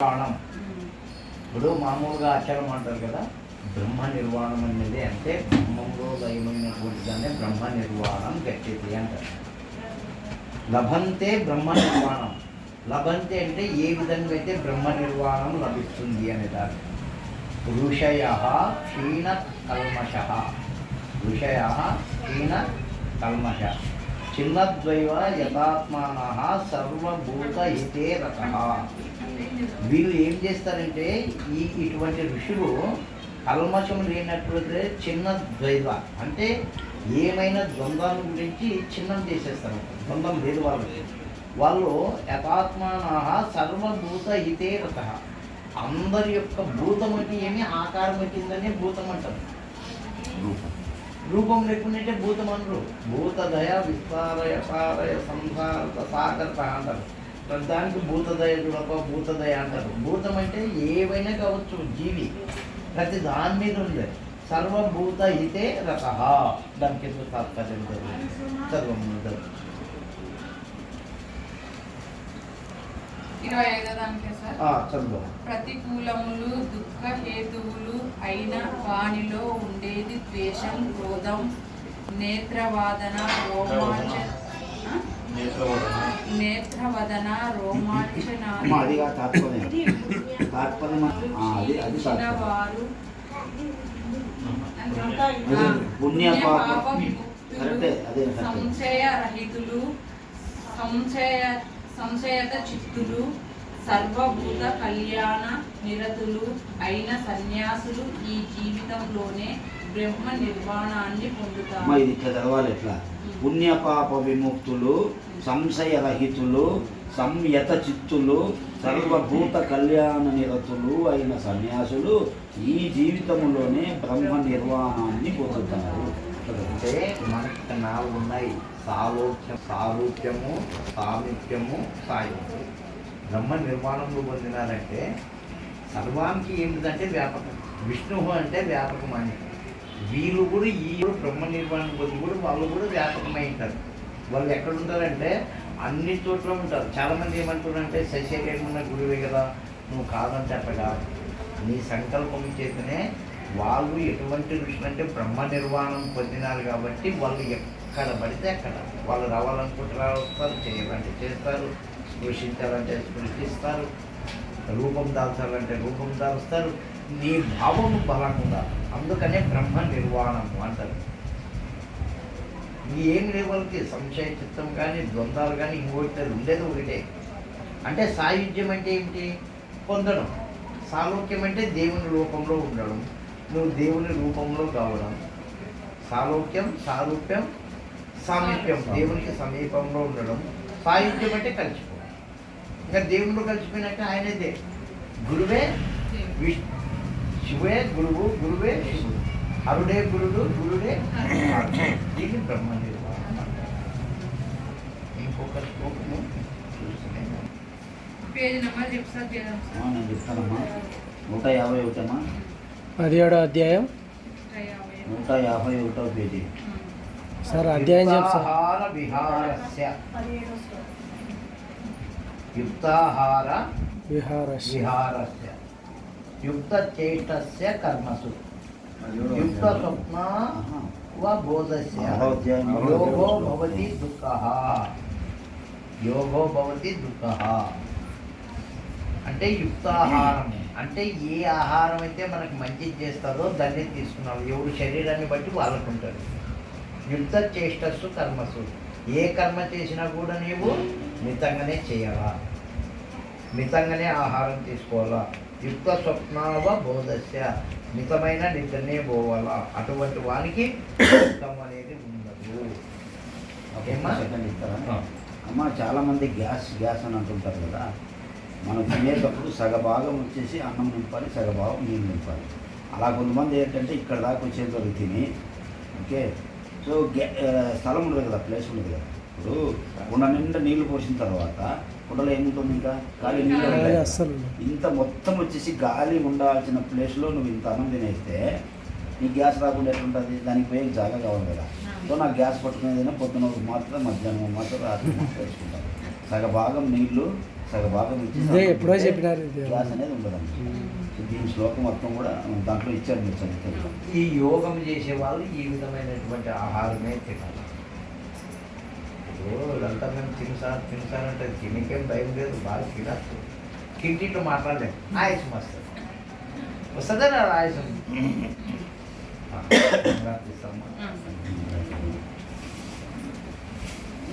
నిర్వాణం ఇప్పుడు మామూలుగా ఆచారం అంటారు కదా, బ్రహ్మ నిర్వాణం అనేది అంటే బ్రహ్మంలో లయమైనటువంటి దాన్ని బ్రహ్మ నిర్వాణం గట్టిది అంటారు. లభంతే బ్రహ్మ నిర్వాణం. లభంతే అంటే ఏ విధంగా అయితే బ్రహ్మ నిర్వాణం లభిస్తుంది అనే దాన్ని ఋషయ క్షీణ కల్మష. ఋషయ క్షీణ కల్మష చిన్నద్వైవ యథాత్మాన సర్వభూత హితే రత. వీళ్ళు ఏం చేస్తారంటే ఇటువంటి ఋషులు కల్మషం లేనట్లయితే చిన్న ద్వైవ అంటే ఏమైనా ద్వంద్వాల గురించి చిన్నం చేసేస్తారు. ద్వంద్వం లేదు వాళ్ళకి. వాళ్ళు యథాత్మాన సర్వభూత హితే రత. అందరి యొక్క భూతం అంటే ఏమి ఆకారం వచ్చిందని భూతం అంటారు. రూపం లేకుంటే భూతం అనరు. భూతదయ విస్తారయ సారయ సంసార సాగర అంటారు. దానికి భూతదయ చూడక భూతదయ అంటారు. భూతం అంటే ఏవైనా కావచ్చు, జీవి ప్రతి దాని మీద ఉంది. సర్వభూత హితే రత. దానికి ఎందుకు తాత్పర్యం సర్వం. 25వ దానికి సార్, చదువు. ప్రతికూలములు దుఃఖ హేతువులు అయిన వానిలో ఉండేది ద్వేషం, క్రోధం, నేత్రవాదన, రోమాంచనాలు సంశయరహితులు, సంశయత చిత్తులు, సర్వభూత కళ్యాణ నిరతులు అయిన సన్యాసులు ఈ జీవితంలోనే బ్రహ్మ నిర్వాణాన్ని పొందుతారు. ఇది చదవాలి ఎట్లా? పుణ్యపాప విముక్తులు, సంశయరహితులు, సంయత చిత్తులు, సర్వభూత కళ్యాణ నిరతులు అయిన సన్యాసులు ఈ జీవితంలోనే బ్రహ్మ నిర్వాణాన్ని పొందుతారు. అంటే మనకి 4 ఉన్నాయి: సారూప్యము, సామీప్యము, సాయుధ్యం. బ్రహ్మ నిర్మాణంలో పొందినారంటే సర్వానికి ఏమిటంటే వ్యాపకం. విష్ణువు అంటే వ్యాపకం అని. వీళ్ళు కూడా బ్రహ్మ నిర్మాణం పొంది కూడా వాళ్ళు కూడా వ్యాపకమై ఉంటారు. వాళ్ళు ఎక్కడ ఉంటారంటే అన్ని చోట్ల ఉంటారు. చాలామంది ఏమంటారంటే శశిరేమున్న గురువే కదా, నువ్వు కాదని చెప్పగా నీ సంకల్పం చేతనే వాళ్ళు ఎటువంటి ఋషులు అంటే బ్రహ్మ నిర్వాణం పొందినారు కాబట్టి వాళ్ళు ఎక్కడ పడితే అక్కడ వాళ్ళు రావాలనుకుంటే వస్తారు, చేయాలంటే చేస్తారు, స్పృశించాలంటే స్పృశిస్తారు, రూపం దాల్చాలంటే రూపం దాల్స్తారు. నీ భావం బలంగా ఉండాలి. అందుకనే బ్రహ్మ నిర్వాణము అంటారు. ఏం లేవు వాళ్ళకి సంశయ చిత్తం కానీ ద్వంద్వాలు కానీ ఇంకోటి ఉండేది ఒకటే. అంటే సాయుధ్యం అంటే ఏమిటి? పొందడం. సాలోక్యం అంటే దేవుని రూపంలో ఉండడం, నువ్వు దేవుని రూపంలో కావడం. సాలోక్యం, సారూప్యం, సామీప్యం దేవునికి సమీపంలో ఉండడం. సాయుధ్యం అంటే కలిసిపోవడం. ఇంకా దేవుళ్ళు కలిసిపోయినాక ఆయనదే గురువే విష్ణు, శివే గురువు, గురువే శివుడు, హరుడే గురుడు, గురుడే దీన్ని బ్రహ్మ నిర్వాణం. ఇంకొక శ్లోకము పేజీ నెంబర్ నేను చెప్తానమ్మా. 151 17వ అధ్యాయం 151వ పేజీ. సార్ అధ్యాయం యుక్తాహార విహారస్య. యుక్తాహార విహారస్య యుక్త చేష్టస్య కర్మసు యుక్త స్వప్న బోధస్య యోగో భవతి దుఃఖః. యోగో భవతి దుఃఖః అంటే యుక్తాహారం అంటే ఏ ఆహారం అయితే మనకు మంచి చేస్తుందో దాన్ని తీసుకున్నాం. ఎవరు శరీరాన్ని బట్టి వాళ్ళకుంటారు. యుక్త చేష్టస్సు కర్మసు. ఏ కర్మ చేసినా కూడా నీవు మితంగానే చేయాలా, మితంగానే ఆహారం తీసుకోవాలా. యుక్త స్వప్నావ బోధస్య మితమైన నిద్రనే పోవాలా. అటువంటి వానికి దుఃఖం అనేది ఉండదు. అమ్మ, చాలామంది గ్యాస్ అని అంటుంటారు కదా. మనం తినేటప్పుడు సగభాగం వచ్చేసి అన్నం నింపాలి, సగభాగం నీళ్ళు నింపాలి. అలా కొంతమంది ఏంటంటే ఇక్కడ దాకా వచ్చేంతవరకు తిని, ఓకే, సో స్థలం ఉండదు కదా, ప్లేస్ ఉండదు కదా. ఇప్పుడు కుండ నిండా నీళ్లు పోసిన తర్వాత కుండలో ఏముంటుంది? ఇంకా గాలి నీళ్ళు. ఇంత మొత్తం వచ్చేసి గాలి ఉండాల్సిన ప్లేస్లో నువ్వు ఇంత అన్నం తినేస్తే నీకు గ్యాస్ రాకుండా ఎట్లుంటుంది? దానికి పోయే జాగా కావాలి కదా. సో నాకు గ్యాస్ పట్టుకునేదైనా పొద్దున మాత్రం, మధ్యాహ్నం మాత్రం, రాత్రి మాత్రం వేసుకుంటాను. సగభాగం నీళ్లు, సగభాగం ఇచ్చేసి ఇదే ఎప్పుడో చెప్పినారు ఇది. గ్యాస్ అనేది ఉండదండి. సో దీని శ్లోకం మొత్తం కూడా దాంట్లో ఇచ్చారు మీరు చదివితే. ఈ యోగం చేసే వాళ్ళు ఈ విధమైనటువంటి ఆహారమే తినాలి. ఇదంతా మేము తినసానంటే తినకేం భయం లేదు, బాగా తినచ్చు. కింటింట్లో మాట్లాడలేదు, ఆయుషం వస్తుంది. వస్తుందా ఆయుషం? ఆ.